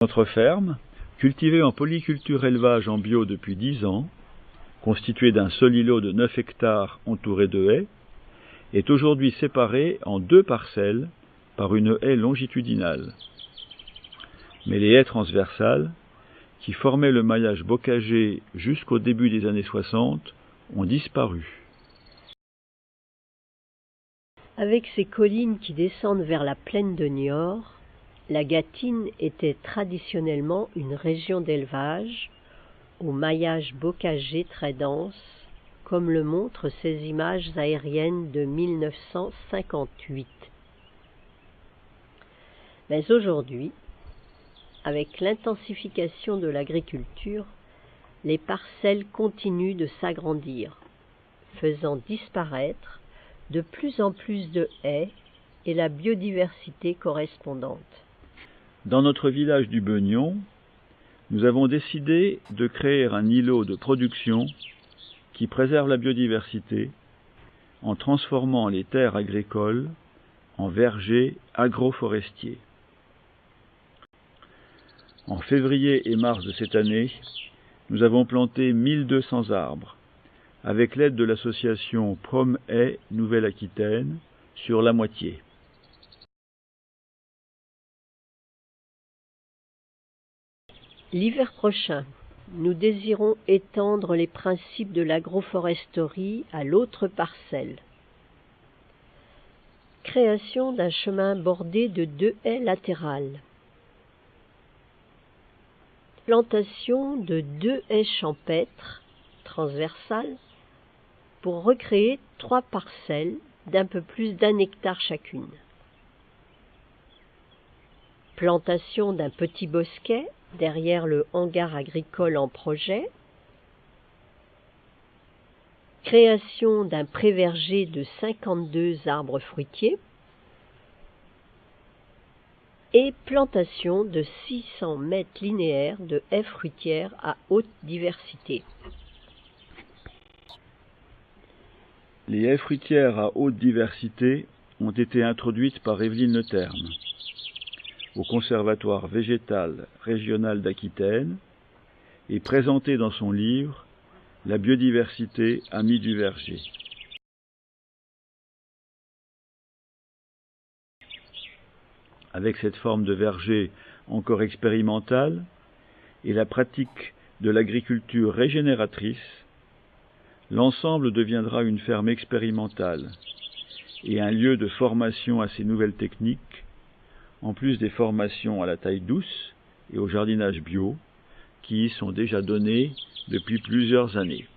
Notre ferme, cultivée en polyculture élevage en bio depuis 10 ans, constituée d'un seul îlot de 9 hectares entouré de haies, est aujourd'hui séparée en 2 parcelles par une haie longitudinale. Mais les haies transversales, qui formaient le maillage bocager jusqu'au début des années 60, ont disparu. Avec ses collines qui descendent vers la plaine de Niort, la Gâtine était traditionnellement une région d'élevage au maillage bocager très dense, comme le montrent ces images aériennes de 1958. Mais aujourd'hui, avec l'intensification de l'agriculture, les parcelles continuent de s'agrandir, faisant disparaître de plus en plus de haies et la biodiversité correspondante. Dans notre village du Beugnon, nous avons décidé de créer un îlot de production qui préserve la biodiversité en transformant les terres agricoles en vergers agroforestiers. En février et mars de cette année, nous avons planté 1200 arbres avec l'aide de l'association Prom-Haies Nouvelle-Aquitaine sur la moitié. L'hiver prochain, nous désirons étendre les principes de l'agroforesterie à l'autre parcelle. Création d'un chemin bordé de 2 haies latérales. Plantation de 2 haies champêtres transversales pour recréer 3 parcelles d'un peu plus d'1 hectare chacune. Plantation d'un petit bosquet derrière le hangar agricole en projet. Création d'un pré-verger de 52 arbres fruitiers. Et plantation de 600 mètres linéaires de haies fruitières à haute diversité. Les haies fruitières à haute diversité ont été introduites par Evelyne Leterme au Conservatoire végétal régional d'Aquitaine et présentées dans son livre « La biodiversité amie du verger ». Avec cette forme de verger encore expérimentale et la pratique de l'agriculture régénératrice, l'ensemble deviendra une ferme expérimentale et un lieu de formation à ces nouvelles techniques, en plus des formations à la taille douce et au jardinage bio, qui y sont déjà données depuis plusieurs années.